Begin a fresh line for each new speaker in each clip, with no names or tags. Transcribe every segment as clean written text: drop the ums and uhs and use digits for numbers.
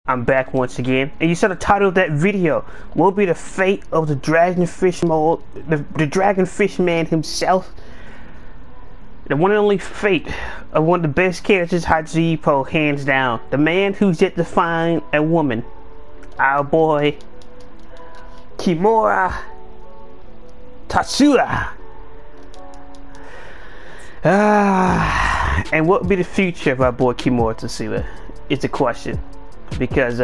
I'm back once again, and you saw the title of that video. What will be the fate of the dragonfish mode, the dragonfish man himself? The one and only fate of one of the best characters, Hachiko, hands down. The man who's yet to find a woman. Our boy, Kimura Tatsuya. And what will be the future of our boy Kimura Tatsuya? It's a question. Because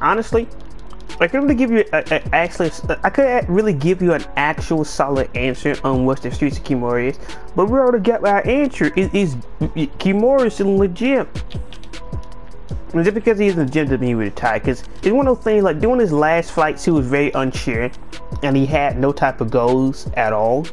honestly, I could really give you I could really give you an actual solid answer on what the future of Kimura is, but we already got our answer. Is Kimura is still in the gym? And just because he's in the gym doesn't mean he retired. Because it's one of those things, like doing his last fights, he was very unsure, and he had no type of goals at all.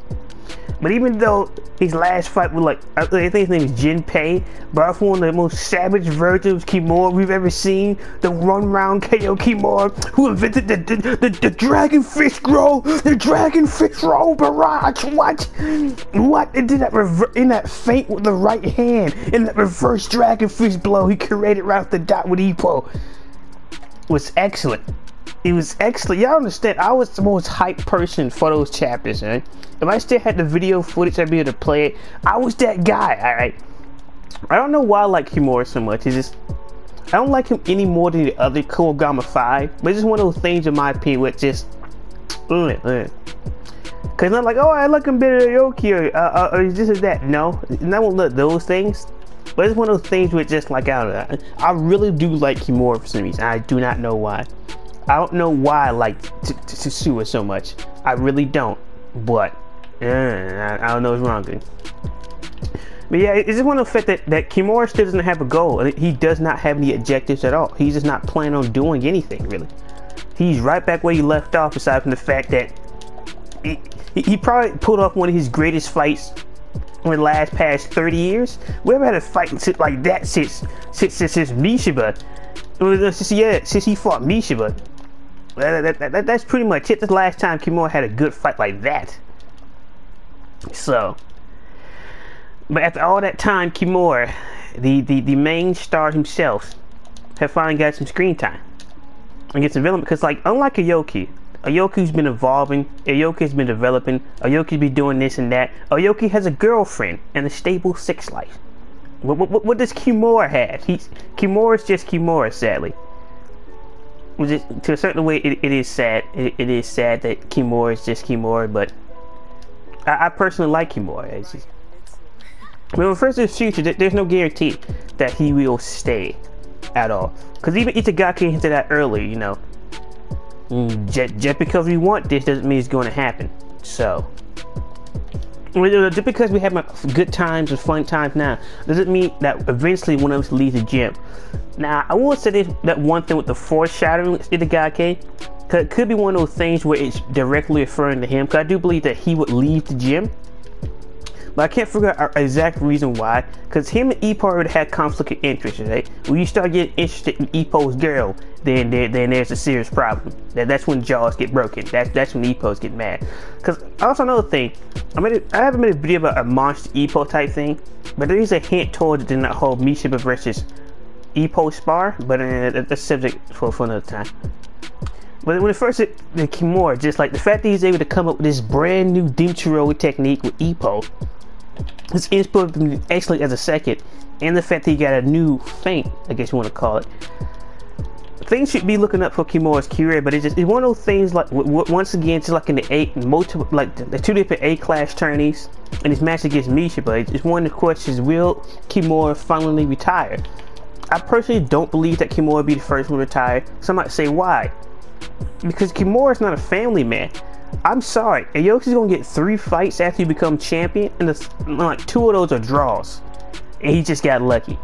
But even though his last fight was like, I think his name is Jinpei, but it's one of the most savage versions of Kimura we've ever seen. The run-round KO Kimura, who invented the dragonfish roll, the dragonfish roll barrage. What? And did that in that feint with the right hand, in that reverse dragonfish blow he created right off the dot with Ippo, was excellent. It was excellent. Y'all understand, I was the most hyped person for those chapters, right? If I still had the video footage, I'd be able to play it. I was that guy, alright? I don't know why I like Kimura so much. It's just, I don't like him any more than the other Kogama 5. But it's just one of those things, in my opinion, with just, Because I'm like, oh, I like him better than Yoki, or this or that. No, and I won't let those things. But it's one of those things with just like, I don't know. I really do like Kimura for some reason. I do not know why. I don't know why I like Tatsuya so much. I really don't. But I don't know what's wrong with him. But yeah, it's just one of the fact that Kimura still doesn't have a goal. He does not have any objectives at all. He's just not planning on doing anything, really. He's right back where he left off, aside from the fact that he probably pulled off one of his greatest fights in the last past 30 years. We haven't had a fight like that since Mishiba. Since he fought Mishiba. That's pretty much it. The last time Kimura had a good fight like that. So, but after all that time, Kimura, the main star himself, have finally got some screen time and get some development. Because, like, unlike Aoki's been evolving, Aoki's been developing, Aoki's been doing this and that. Aoki has a girlfriend and a stable sex life. What does Kimura have? Kimura's just Kimura, sadly. To a certain way, it is sad. It is sad that Kimura is just Kimura, but I personally like Kimura. It's just, when it refers to the future, there's no guarantee that he will stay at all. Because even Itagaki hinted that earlier, you know. Just because we want this doesn't mean it's going to happen. So, just because we have good times and fun times now doesn't mean that eventually one of us leaves the gym. Now, I will say this, that one thing with the foreshadowing with Itagaki, because it could be one of those things where it's directly referring to him, because I do believe that he would leave the gym. But I can't figure out an exact reason why, because him and Ippo already had conflict of interest, right? When you start getting interested in Ippo's girl, then there's a serious problem. That's when jaws get broken. That's when Ippos get mad. Because also another thing, I haven't made a video about a monster Ippo type thing, but there is a hint towards it in that whole Mishiba versus Ippo spar, but that's a subject for another time. But when it first hit the Kimura, just like the fact that he's able to come up with this brand new Dimchiro technique with Ippo, his input been excellent as a second, and the fact that he got a new feint, I guess you want to call it. Things should be looking up for Kimura's career, but it's one of those things like once again, just like in the two different A-class tourneys, and his match against Mishiba, it's one of the questions: will Kimura finally retire? I personally don't believe that Kimura will be the first one to retire. Some might say why? Because Kimura is not a family man. I'm sorry, Aoki's gonna get 3 fights after you become champion, and like 2 of those are draws, and he just got lucky.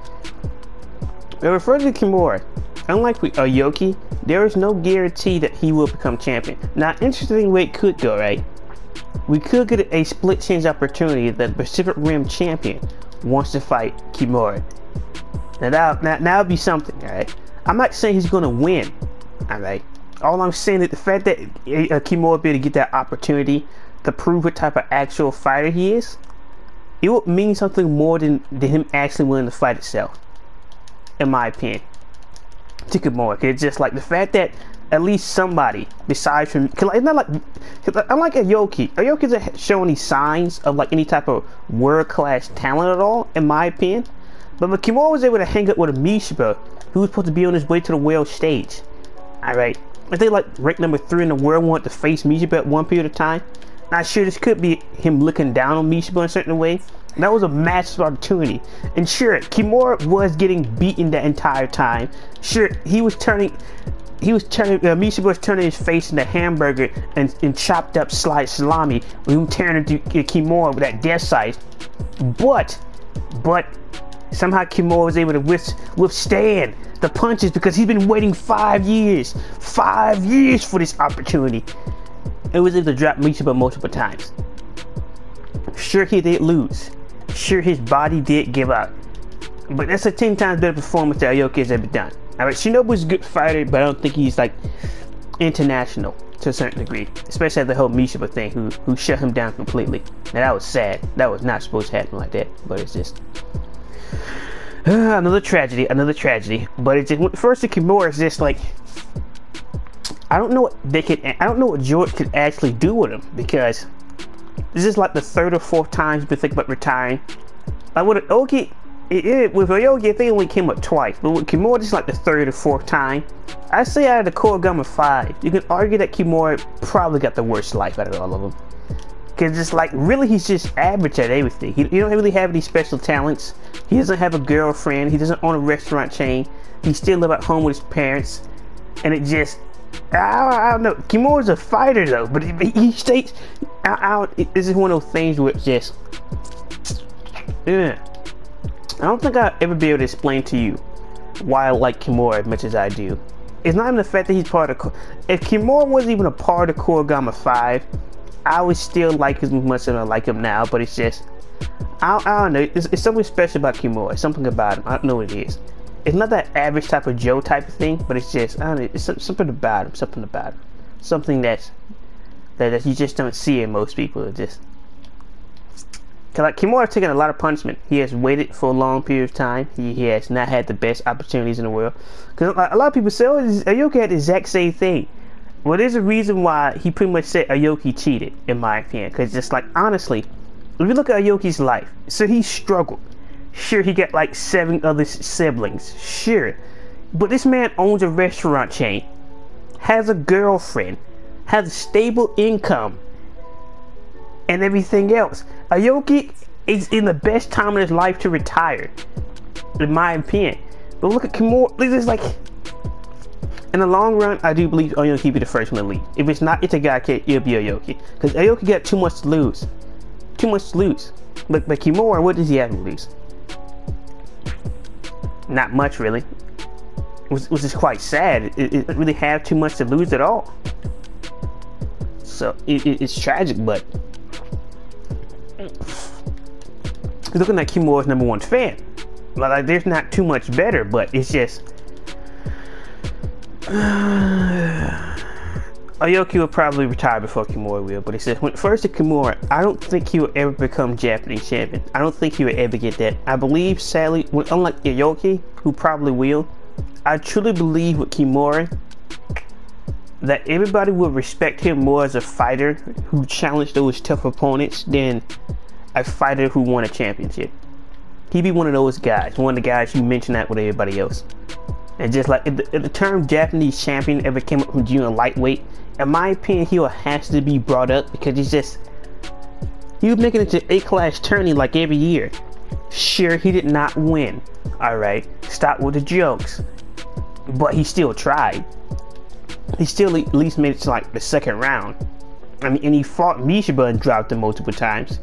But referring to Kimura, unlike with Aoki, there is no guarantee that he will become champion. Now, interesting way it could go, right? We could get a split change opportunity that the Pacific Rim champion wants to fight Kimura. Now that'd be something, alright? I'm not saying he's gonna win, alright? All I'm saying is the fact that Kimura be able to get that opportunity to prove what type of actual fighter he is, it would mean something more than him actually winning the fight itself, in my opinion. to Kimura. It's just like the fact that at least somebody besides from, cause it's not like, cause unlike Aoki, Aoki isn't showing any signs of like any type of world-class talent at all, in my opinion. But Kimura was able to hang up with a Mishiba who was supposed to be on his way to the world stage. Alright, I think like ranked number 3 in the world, wanted to face Mishiba at one period of time. Not sure this could be him looking down on Mishiba in a certain way. That was a massive opportunity. And sure, Kimura was getting beaten the entire time. Sure, Mishiba was turning his face into hamburger and chopped up sliced salami when he turned into Kimura with that death sight. But somehow Kimura was able to withstand the punches because he's been waiting 5 years for this opportunity. It was able to drop Mishiba multiple times. Sure, he did lose. Sure, his body did give up. But that's a 10 times better performance that Aoki has ever done. Alright, Shinobu's a good fighter, but I don't think he's like international to a certain degree. Especially after the whole Mishiba thing, who shut him down completely. Now that was sad. That was not supposed to happen like that. But it's just another tragedy. But it's just, first to Kimura is just like, I don't know what George could actually do with him, because this is like the 3rd or 4th time he's been thinking about retiring. Like with Aoki, with Aoki, I think it only came up twice, but with Kimura, this is like the 3rd or 4th time. I say out of the Kurogama 5, you can argue that Kimura probably got the worst life out of all of them. Because it's like, really, he's just average at everything. He don't really have any special talents. He doesn't have a girlfriend. He doesn't own a restaurant chain. He still live at home with his parents. And it just, I don't know. Kimura's a fighter though, but he states, this is one of those things where it's just, I don't think I'll ever be able to explain to you why I like Kimura as much as I do. It's not even the fact that he's part of, if Kimura wasn't even a part of Kurogama 5, I would still like him as much as I like him now, but it's just, I don't know, it's something special about Kimura, something about him, I don't know what it is. It's not that average type of Joe type of thing, but it's just, I don't know, it's something about him, something that you just don't see in most people. It's just, cause like Kimura has taken a lot of punishment. He has waited for a long period of time. He has not had the best opportunities in the world. Cause like, a lot of people say, oh, Aoki had the exact same thing. Well, there's a reason why he pretty much said Aoki cheated, in my opinion. Cause just like, honestly, if you look at Aoki's life, so he struggled. Sure, he got like 7 other siblings, sure. But this man owns a restaurant chain, has a girlfriend, has a stable income, and everything else. Aoki is in the best time of his life to retire, in my opinion. But look at Kimura, this is like, in the long run, I do believe Aoki will be the first one to leave. If it's not Itagaki, it'll be Aoki. Because Aoki got too much to lose. But Kimura, what does he have to lose? Not much, really. Which is quite sad. It didn't really have too much to lose at all. So it's tragic, but looking at Kimura's #1 fan, like there's not too much better, but it's just Aoki will probably retire before Kimura will, but it says, when first to Kimura, I don't think he will ever become Japanese champion. I don't think he will ever get that. I believe, sadly, unlike Aoki, who probably will, I truly believe with Kimura that everybody will respect him more as a fighter who challenged those tough opponents than a fighter who won a championship. He'd be one of those guys, one of the guys who mention that with everybody else. And just like if the term Japanese champion ever came up from junior lightweight, in my opinion, he has to be brought up because he was making it to A-class tourney like every year. Sure, he did not win. Alright, stop with the jokes. But he still tried. He still at least made it to like the 2nd round. I mean, and he fought Mishiba and dropped him multiple times.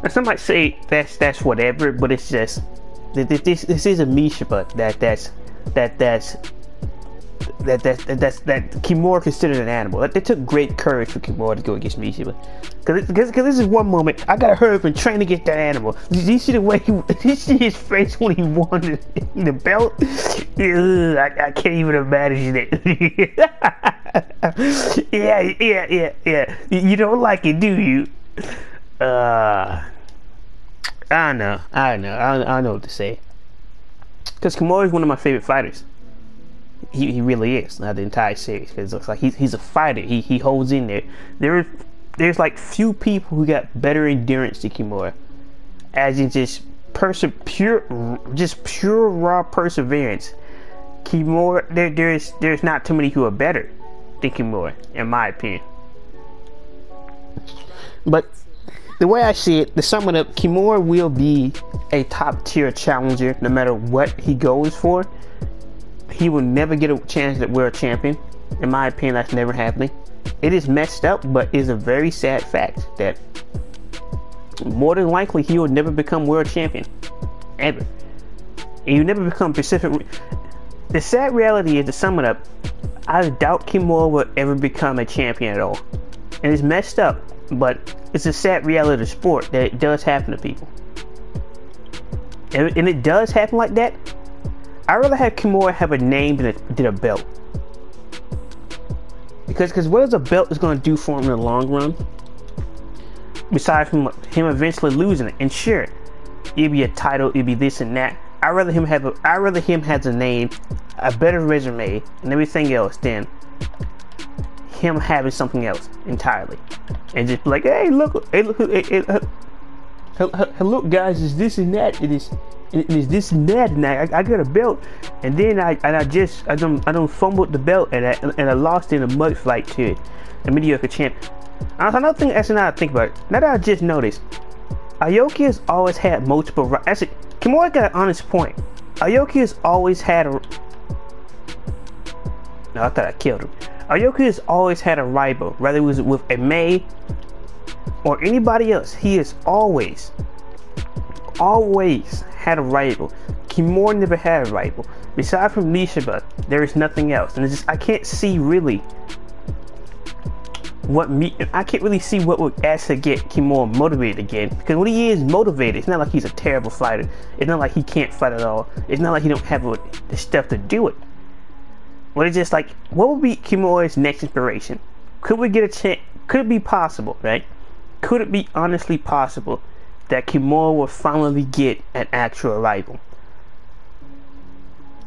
Now some might say that's whatever, but it's just this is a Mishiba that Kimura considered an animal. It took great courage for Kimura to go against Mishiba. Cause this is one moment I gotta hurry up and train to get that animal. Did you see the way did you see his face when he won the belt? Ugh, I can't even imagine it. Yeah. You don't like it, do you? I don't know what to say. Because Kimura is one of my favorite fighters. He really is. Not the entire series, because it looks like he's a fighter. He holds in there. There's like few people who got better endurance than Kimura, as in just pure raw perseverance. Kimura, there's not too many who are better than Kimura, in my opinion. But the way I see it, to sum it up, Kimura will be a top tier challenger no matter what he goes for. He will never get a chance at world champion. In my opinion, that's never happening. It is messed up, but it's a very sad fact that more than likely he will never become world champion. Ever. And you never become Pacific. The sad reality is, to sum it up, I doubt Kimura will ever become a champion at all. And it's messed up, but it's a sad reality of sport that it does happen to people. And it does happen like that. I'd rather have Kimura have a name than a belt. Because what is a belt is going to do for him in the long run? Besides from him eventually losing it. And sure, it'd be a title, it'd be this and that. I'd rather him have a name, a better resume, and everything else than him having something else entirely. And just be like, hey, look, look, guys, it's this and that. It is this and that, and I got a belt, and then I don't fumbled the belt, and I lost in a mud fight to a mediocre champ. Another thing, that's another thing about it. Now that I just noticed, Aoki has always had multiple. Actually, Kimura got an honest point. Aoki has always had a. No, I thought I killed him. Aoki has always had a rival, whether it was with a May or anybody else. He has always had a rival. Kimura never had a rival. Besides from Nishiba, there is nothing else. And it's just, I can't see really what would actually get Kimura motivated again. Because when he is motivated, it's not like he's a terrible fighter. It's not like he can't fight at all. It's not like he don't have the stuff to do it. But it's just like, what would be Kimura's next inspiration? Could we get a chance? Could it be possible, right? Could it be honestly possible that Kimura will finally get an actual rival?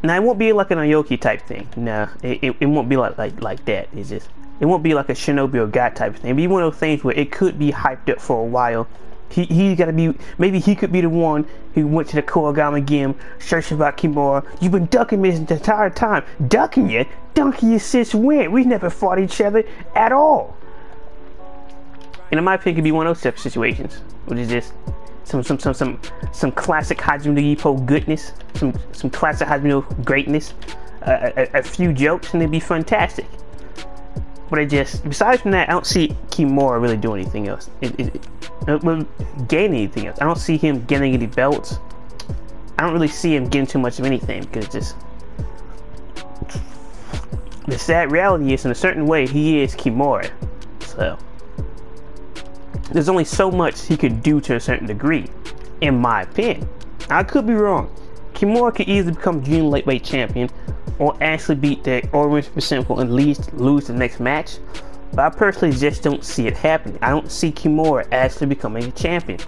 Now, it won't be like an Aoki type thing. No, it won't be like that. It's just, it won't be like a Shinobi or God type thing. It'll be one of those things where it could be hyped up for a while. He gotta be, maybe he could be the one who went to the Koigami Gym searching about Kimura. You've been ducking me the entire time. Ducking you since when? We never fought each other at all. And in my opinion, it could be one of those type of situations, which is just some classic Hajime Ippo goodness, some classic Hajime greatness, a few jokes, and it'd be fantastic. But it just, besides from that, I don't see Kimura really doing anything else. Gaining anything else. I don't see him getting any belts. I don't really see him getting too much of anything, because just the sad reality is, in a certain way, he is Kimura. So there's only so much he could do to a certain degree, in my opinion. I could be wrong. Kimura could easily become junior lightweight champion, or actually beat the Orange for Simple and lose the next match. But I personally just don't see it happening. I don't see Kimura actually becoming a champion.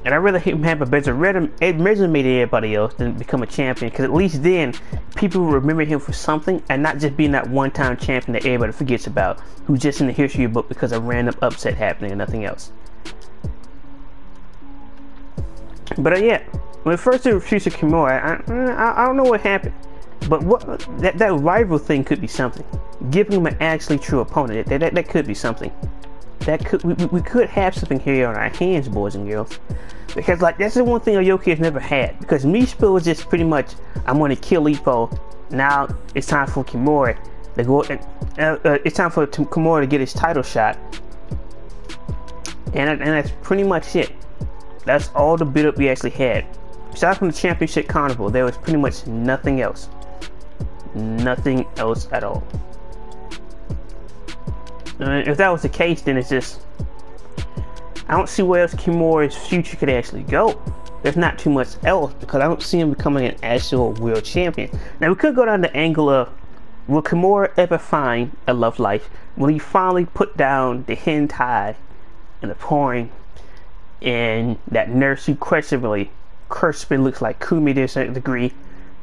And I'd rather him have a better resume than everybody else than become a champion, because at least then people will remember him for something, and not just being that one-time champion that everybody forgets about, who's just in the history book because of a random upset happening and nothing else. But yeah, when it first introduced to Kimura, I don't know what happened. But that rival thing could be something. Giving him an actually true opponent, that could be something. We could have something here on our hands, boys and girls. Because like, that's the one thing Aoki has never had. Because Mishpa was just pretty much, I'm going to kill Ippo. Now it's time for Kimura to go. It's time for Kimura to get his title shot. And that's pretty much it. That's all the build up we actually had. Aside from the championship carnival, there was pretty much nothing else. Nothing else at all. If that was the case, then it's just, I don't see where else Kimura's future could actually go. There's not too much else, because I don't see him becoming an actual world champion. Now we could go down the angle of, will Kimura ever find a love life? Will he finally put down the hentai and the porn and that nurse who questionably looks like Kumi to a certain degree?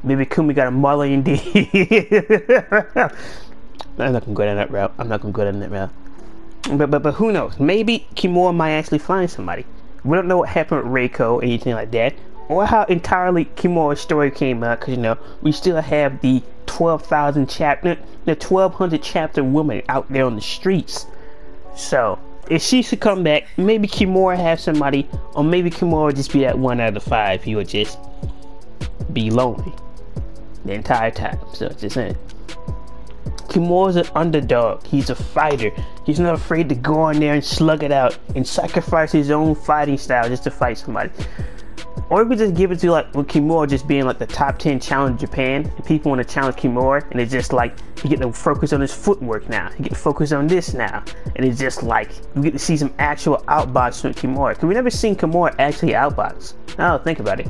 Maybe Kumi got a mullion D. I'm not gonna go down that route. I'm not gonna go down that route. But who knows? Maybe Kimura might actually find somebody. We don't know what happened with Reiko or anything like that, or how entirely Kimura's story came out. Because, you know, we still have the 12,000 chapter, the 1,200 chapter woman out there on the streets. So if she should come back, maybe Kimura has somebody, or maybe Kimura would just be that 1 out of 5. He would just be lonely the entire time. So just saying. Kimura's an underdog. He's a fighter. He's not afraid to go in there and slug it out and sacrifice his own fighting style just to fight somebody. Or we could just give it to, like, with Kimura just being like the top 10 challenge in Japan, and people want to challenge Kimura, and it's just like he get to focus on his footwork now. He get to focus on this now, and it's just like we get to see some actual outboxing with Kimura. Cause we never seen Kimura actually outbox. Now think about it.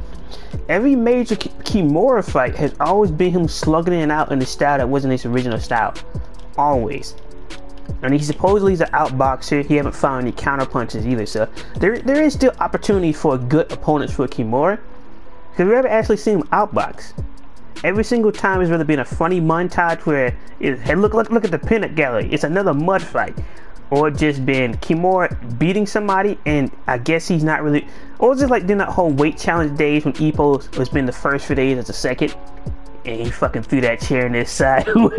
Every major Kimura fight has always been him slugging in and out in a style that wasn't his original style. Always. And he supposedly is an outboxer. He haven't found any counter punches either. So there is still opportunity for good opponents for Kimura. Because we never actually seen him outbox. Every single time it's really been a funny montage where hey, look at the peanut gallery. It's another mud fight. Or just been Kimura beating somebody, and I guess he's not really, or just like doing that whole weight challenge days when Ippo was been the first few days as a second, and he fucking threw that chair in his sideways.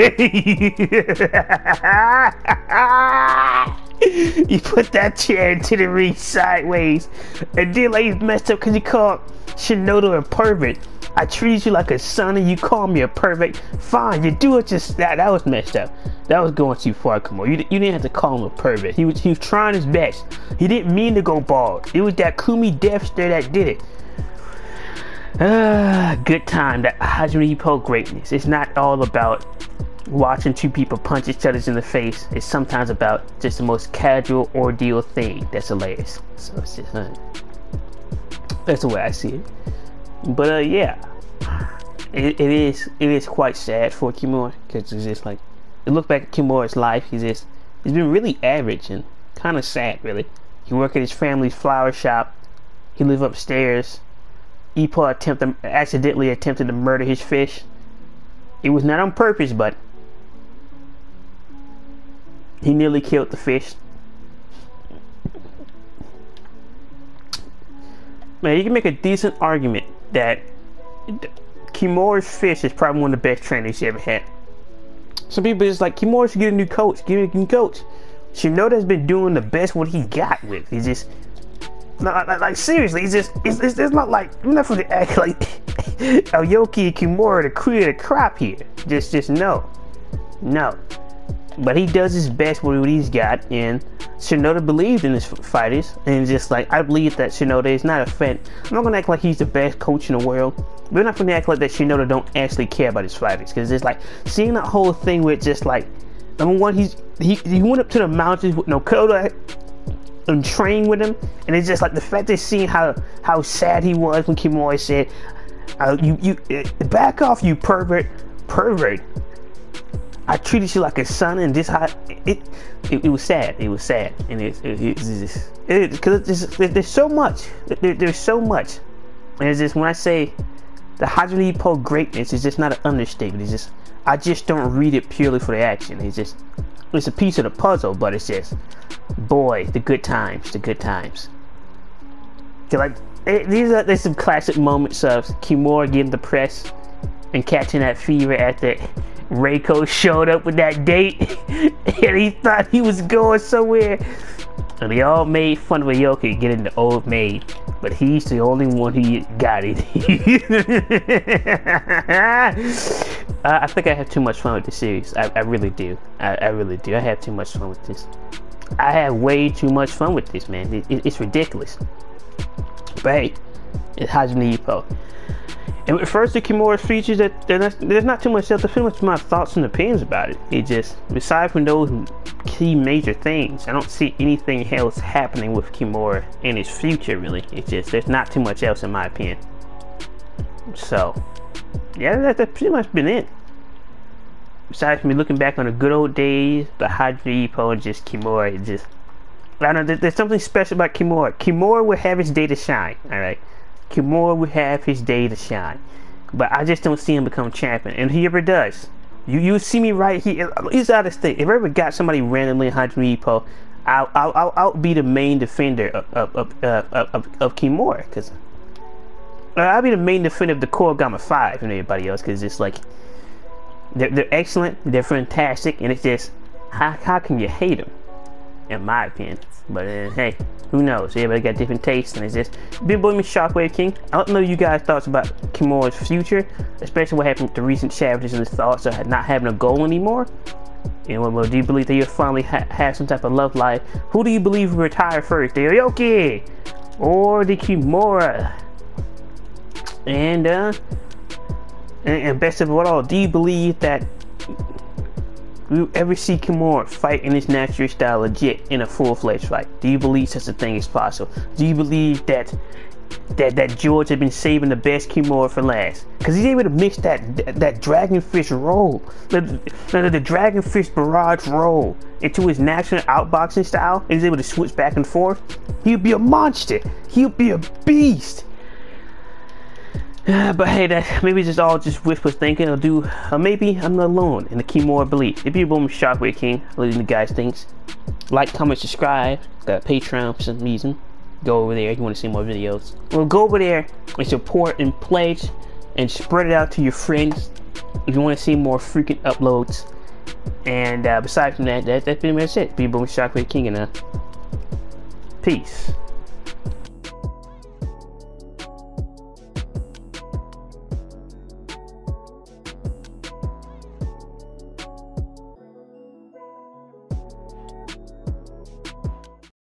He put that chair into the ring sideways, and then like he's messed up because he called Shinoda a pervert. I treated you like a son and you call me a pervert. Fine, you do it just that. That was messed up. That was going too far, Kimura. You didn't have to call him a pervert. He was trying his best. He didn't mean to go bald. It was that Kumi death stare that did it. Good time. That Hajime Ippo greatness. It's not all about watching two people punch each other in the face. It's sometimes about just the most casual ordeal thing that's hilarious. So it's just that's the way I see it. But yeah, it is quite sad for Kimura, because it's just like, you look back at Kimura's life, he's been really average and kind of sad, really. He worked at his family's flower shop. He lived upstairs. Ippo accidentally attempted to murder his fish. It was not on purpose, but he nearly killed the fish. Man, you can make a decent argument that Kimura's fish is probably one of the best trainers he ever had. Some people just like, Kimura should get a new coach. Give me a new coach. Shinoda's been doing the best what he got with. He's just like seriously. It's not like, I'm not going to act like Aoki and Kimura to create a crop here. Just no. But he does his best with what he's got, and Shinoda believed in his fighters, and just like, I believe that Shinoda is not a fan. I'm not gonna act like he's the best coach in the world. We're not gonna act like that Shinoda don't actually care about his fighters, because it's like seeing that whole thing with just like, number one, he went up to the mountains with Nakoda and trained with him, and it's just like the fact that seeing how sad he was when Kimura said, "You back off, you pervert." I treated you like a son, and this how it was sad. It was sad, and because there's so much. There's so much, and it's just when I say the Hajime Ippo greatness is just not an understatement. It's just I just don't read it purely for the action. It's a piece of the puzzle, but it's just, boy, the good times. Like there's some classic moments of Kimura getting depressed and catching that fever after Reiko showed up with that date and he thought he was going somewhere, and they all made fun of Aoki getting the old maid, but he's the only one who got it. I think I have too much fun with this series. I really do. I really do. I have too much fun with this. I have way too much fun with this, man. It's ridiculous. But hey, it's Hajime Ippo. And with first the Kimura features, that there's not too much else. That's pretty much my thoughts and opinions about it. It just, aside from those key major things, I don't see anything else happening with Kimura in his future, really. It's just, there's not too much else in my opinion. So, yeah, that's pretty much been it. Besides me looking back on the good old days, the Hajime Ippo and just Kimura, it just, I don't know, there's something special about Kimura. Kimura will have his day to shine, alright? Kimura will have his day to shine. but I just don't see him become champion. And if he ever does, you see me right here. He's out of state. If I ever got somebody randomly in HNI repo, I'll be the main defender of Kimura, because I'll be the main defender of the Core Gamma 5 and everybody else, because it's like they're excellent, they're fantastic, and it's just how can you hate them, in my opinion. But hey, who knows? Everybody got different tastes, and it's just been boy me Shockwave King. I don't know you guys' thoughts about Kimura's future, especially what happened with the recent challenges and his thoughts of not having a goal anymore. And well, do you believe that you'll finally have some type of love life? Who do you believe will retire first, the Aoki or the Kimura? And best of all, do you believe that we will ever see Kimura fight in his natural style legit in a full-fledged fight? Do you believe such a thing is possible? Do you believe that George had been saving the best Kimura for last? Because he's able to mix that Dragon Fist roll, the Dragon Fist barrage roll, into his natural outboxing style, and he's able to switch back and forth. He'll be a monster. He'll be a beast. But hey, that maybe it's all just wishful thinking, or maybe I'm not alone in the Kimura belief. If you're boom Shockwave King, leaving the guys thinks. Like, comment, subscribe. Got a Patreon for some reason. Go over there if you want to see more videos. Well, go over there and support and pledge and spread it out to your friends if you want to see more freaking uploads. And besides from that, that's pretty much it. Be boom Shockwave King, and peace.